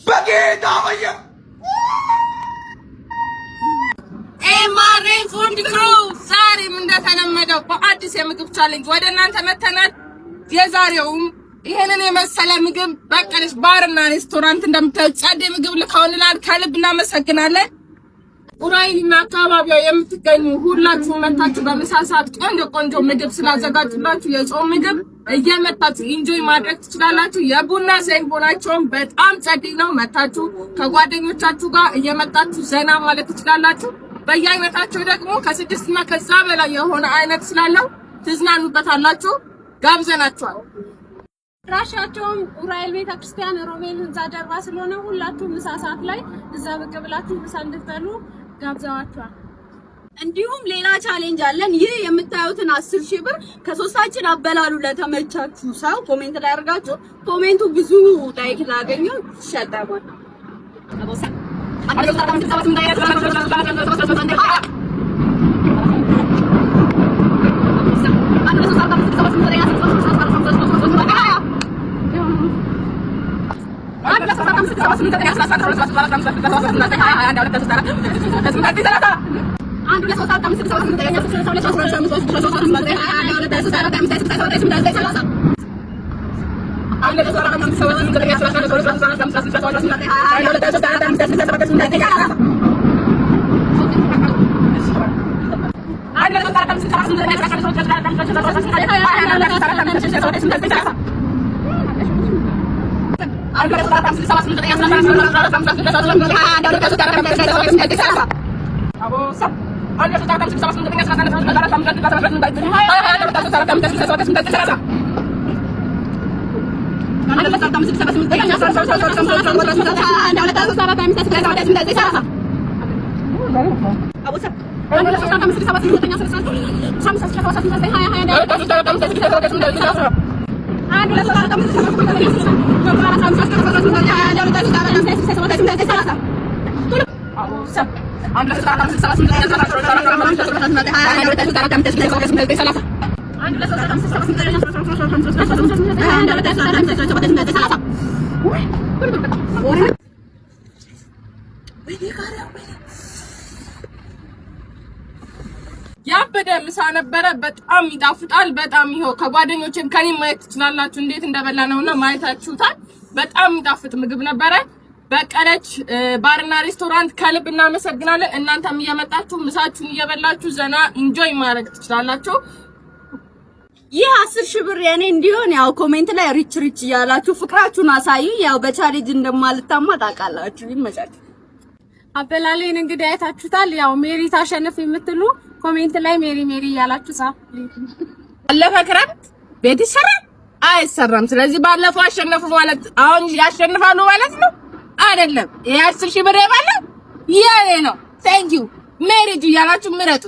በጌታ ወየ ኤማሬ ፉድ ክሩ ዛሬም እንደተለመደው በአዲስ የምግብ ቻሌንጅ ወደ እናንተ መተናል። የዛሬውም ይሄንን የመሰለ ምግብ በቀለሽ ባርና ሬስቶራንት እንደምታዩት ጸዴ ምግብ ልከውልናል። ከልብ እናመሰግናለን። ኡራኤልና አካባቢዋ የምትገኙ ሁላችሁም መታችሁ በምሳ ሰዓት ቆንጆ ምግብ ስላዘጋጁላችሁ የጾም ምግብ እየመጣችሁ ኢንጆይ ማድረግ ትችላላችሁ። የቡና ሴሪሞናቸውም በጣም ጸዴ ነው። መታችሁ ከጓደኞቻችሁ ጋር እየመጣችሁ ዘና ማለት ትችላላችሁ። በየአይነታቸው ደግሞ ከ6 እና ከዛ በላይ የሆነ አይነት ስላለው ትዝናኑበታላችሁ። ጋብዘናችኋል። ራሻቸውም ኡራኤል ቤተክርስቲያን ሮሜል ህንጻ ጀርባ ስለሆነ ሁላችሁም ምሳ ሰዓት ላይ እዛ ብቅ ብላችሁ ምሳ እንድትበሉ ጋብዘዋችኋል። እንዲሁም ሌላ ቻሌንጅ አለን። ይህ የምታዩትን 10,000 ብር ከሶስታችን አበላሉ ለተመቻችሁ ሰው ኮሜንት ላይ አድርጋችሁ ኮሜንቱ ብዙ ላይክ ላገኘው ይሸጣል። ያበደ ምሳ ነበረ። በጣም ይጣፍጣል። በጣም ይሄው ከጓደኞቼም ከኔ ማየት ትችላላችሁ እንዴት እንደበላ ነውና ማየታችሁታል። በጣም ይጣፍጥ ምግብ ነበረ። በቀለች ባርና ሬስቶራንት ከልብ እናመሰግናለን። እናንተም እየመጣችሁ ምሳችሁን እየበላችሁ ዘና ኢንጆይ ማድረግ ትችላላችሁ። ይህ 10,000 ብር የኔ እንዲሆን ያው ኮሜንት ላይ ሪች እያላችሁ ፍቅራችሁን አሳዩ። ያው በቻሌንጅ እንደማልታማ ታውቃላችሁ። ይመቻችሁ። አበላሌን እንግዲህ አይታችሁታል። ያው ሜሪ ታሸንፍ የምትሉ ኮሜንት ላይ ሜሪ እያላችሁ ጻፉ። ባለፈ ክረምት ቤት ይሰራል አይሰራም። ስለዚህ ባለፈው አሸነፉ ማለት አሁን ያሸንፋሉ ማለት ነው አይደለም። ይሄ 10,000 ብር የባለው የኔ ነው። ቴንክ ዩ ሜሪ እያላችሁ ምረጡ።